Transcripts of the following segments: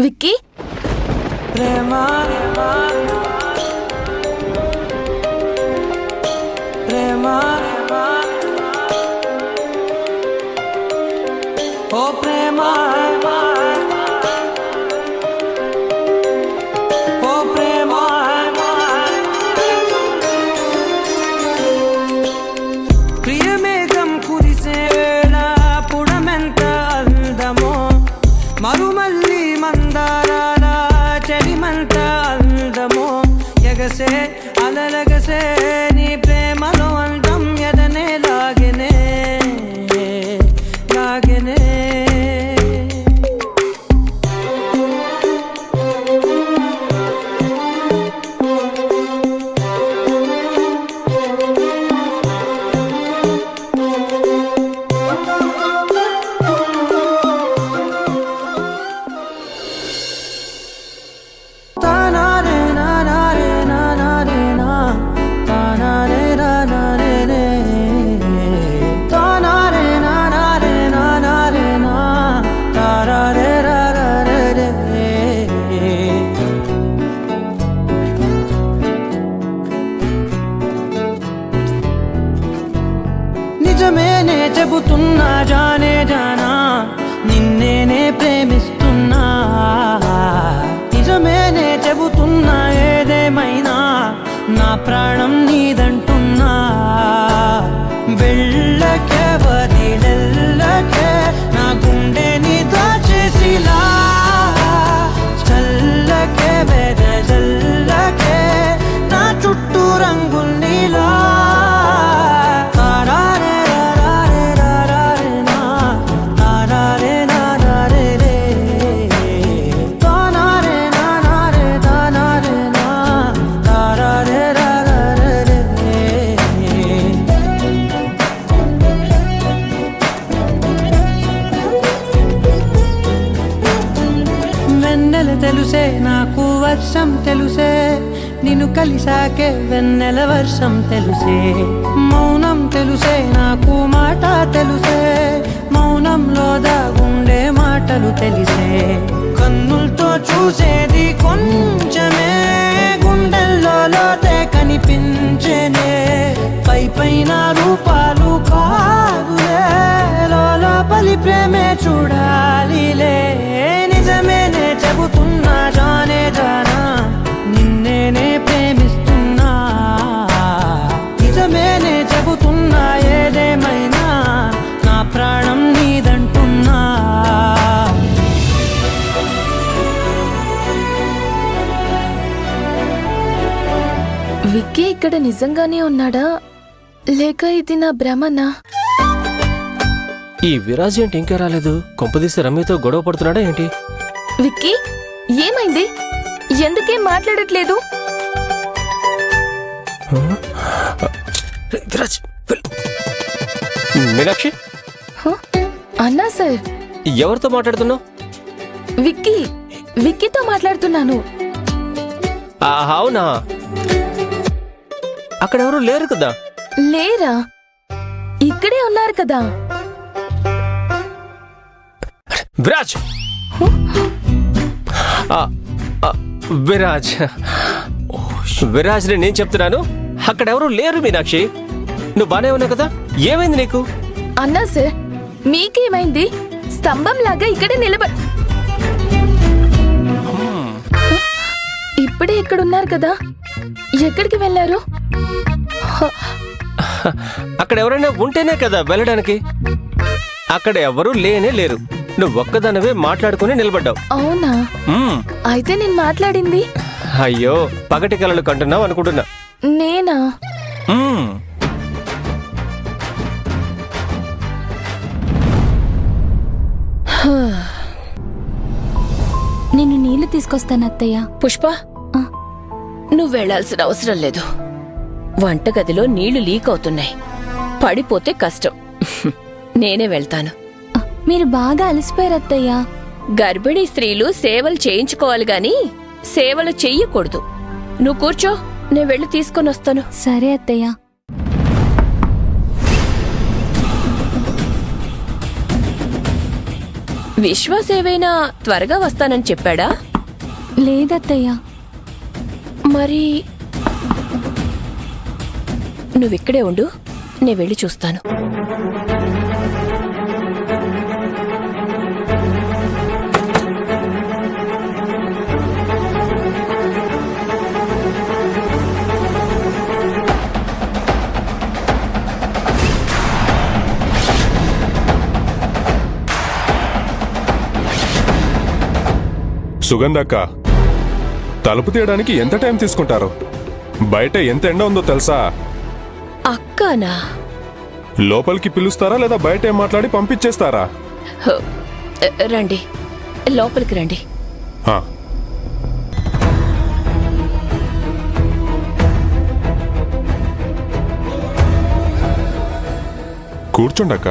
విక్కీ ప్రేమ ప్రేమ ఓ ప్రేమ ఓ ప్రేమ ప్రియమేఘం కురిసే వేళ పుడమెంత అందమో మరుమల్లి మందారాల చెలిమంత అందమో ఎగసే అలలగసే నీ ప్రేమలో అందం ఎదనే లాగెనే లాగెనే నిజమేనే చెబుతున్నా జానే జానా నిన్నేనే ప్రేమిస్తున్నా నిజమేనే చెబుతున్నా ఏదేమైనా నా ప్రాణం నీదంటున్నా వెళ్ళకే వదిలెల్లకే నా గుండెని దాచేసిలా చల్లకే వెదజల్లకే నా చుట్టూ రంగుల్నిలా తెలుసే నాకు వర్షం తెలుసే నిన్ను కలిసాకే వెన్నెల వర్షం తెలుసే మౌనం తెలుసే నాకు మాట తెలుసే మౌనంలో దాగుండే మాటలు తెలిసే కన్నులతో చూసేది కొంచెమే గుండెల్లో లోతే కనిపించేనే పై పైన రూపాలు కాదులే లోపలి ప్రేమే చూడాలిలే నిజమేనే చెబుతున్నా జానే జానా నిన్నేనే ప్రేమిస్తున్నా నిజమేనే చెబుతున్నా ఏదేమైనా నా ప్రాణం నీదంటున్నా విక్కీ ఇక్కడ నిజంగానే ఉన్నాడా లేక ఇది నా భ్రమనా? ఈ విరాజ్ ఏంటి ఇంకా రాలేదు? కొంపదీసి రమ్యతో గొడవ పడుతున్నాడా ఏంటి? విక్కీ ఏమైంది? ఎందుకేం మాట్లాడట్లేదు? విరాజ్ మీనాక్షి అన్నా సార్ ఎవరితో మాట్లాడుతున్నావు? విక్కీతో మాట్లాడుతున్నాను. అవునా? అక్కడ ఎవరు లేరు కదా? లేరా? ఇక్కడే ఉన్నారు కదా. విరాజ్ విరాజ్ విరాజ్ నేను చెప్తున్నాను, అక్కడ ఎవరు లేరు మీనాక్షి. నువ్వు బానే ఉన్నావు కదా? ఏమైంది నీకు? అన్నా సార్ మీకేమైంది? స్తంభం లాగా ఇక్కడే ఇప్పుడే ఇక్కడున్నారు కదా, ఎక్కడికి వెళ్ళారు? అక్కడ ఎవరైనా ఉంటేనే కదా వెళ్ళడానికి. అక్కడ ఎవరు లేనే లేరు. నువ్వు ఒక్కదానివే మాట్లాడుకుని నిలబడ్డావు. అవునా? అయితే నేను మాట్లాడింది? అయ్యో పగటి కలలు కంటున్నావు అనుకుంటున్నా. నేనా? నేను నీళ్లు తీసుకొస్తాను అత్తయ్య. పుష్ప, నువ్వు వెళ్లాల్సిన అవసరం లేదు. వంటగదిలో నీళ్లు లీక్ అవుతున్నాయి. పడిపోతే కష్టం. నేనే వెళ్తాను. మీరు బాగా అలసిపోయారు అత్తయ్య. గర్భిణీ స్త్రీలు సేవలు చేయించుకోవాలి గాని సేవలు చెయ్యకూడదు. నువ్వు కూర్చో, నేను వెళ్ళి తీసుకొని వస్తాను. సరే అత్తయ్య. విశ్వాస్ ఏవైనా త్వరగా వస్తానని చెప్పాడా? లేదత్తయ్య. మరి నువ్విక్కడే ఉండు, నే వెళ్ళి చూస్తాను. సుగంధక్క, తలుపు తీయడానికి ఎంత టైం తీసుకుంటారు? బయట ఎంత ఎండ ఉందో తెలుసా? అక్కానా? లోపలికి పిలుస్తారా లేదా బయట ఏం మాట్లాడి పంపించేస్తారా? హ, రండి, లోపలికి రండి. ఆ. కూర్చోండక్క.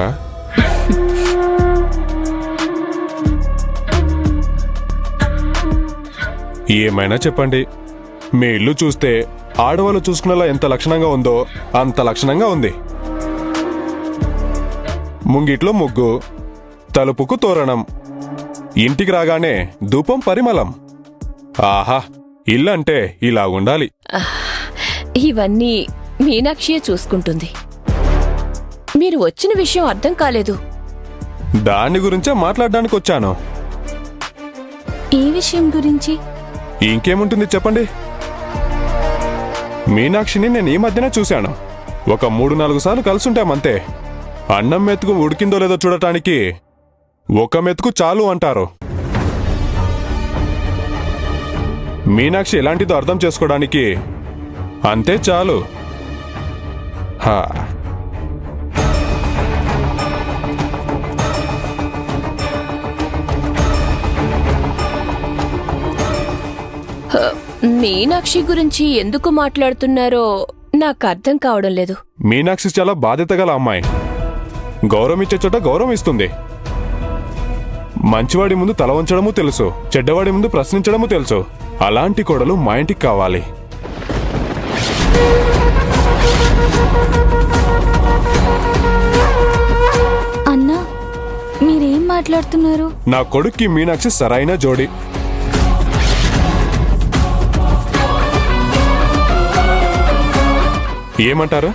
ఏమైనా చెప్పండి, మీ ఇల్లు చూస్తే ఆడవాళ్ళు చూసుకునేలా ఎంత లక్షణంగా ఉందో అంత లక్షణంగా ఉంది. ముంగిట్లో ముగ్గు, తలుపుకు తోరణం, ఇంటికి రాగానే ధూపం పరిమళం. ఆహా, ఇల్లంటే ఇలా ఉండాలి. ఇవన్నీ మీనాక్షియే చూసుకుంటుంది. మీరు వచ్చిన విషయం అర్థం కాలేదు. దాని గురించే మాట్లాడడానికి వచ్చాను. ఏ విషయం గురించి? ఇంకేముంటుంది చెప్పండి. మీనాక్షిని నేను ఈ మధ్యనే చూశాను. ఒక 3-4 సార్లు కలుసుంటామంతే. అన్నం మెతుకు ఉడికిందో లేదో చూడటానికి ఒక మెతుకు చాలు అంటారు. మీనాక్షి ఎలాంటిదో అర్థం చేసుకోవడానికి అంతే చాలు. హా. మీనాక్షి గురించి ఎందుకు మాట్లాడుతున్నారో నాకు అర్థం కావడం లేదు. మీనాక్షి చాలా బాధ్యత గల అమ్మాయి. గౌరవం ఇచ్చే చోట గౌరవం ఇస్తుంది. మంచివాడి ముందు తల వంచడము తెలుసు, చెడ్డవాడి ముందు ప్రశ్నించడము తెలుసు. అలాంటి కోడలు మా ఇంటికి కావాలి. అన్నా, మీరేం మాట్లాడుతున్నారు? నా కొడుక్కి మీనాక్షి సరైన జోడి. ఏమంటారు?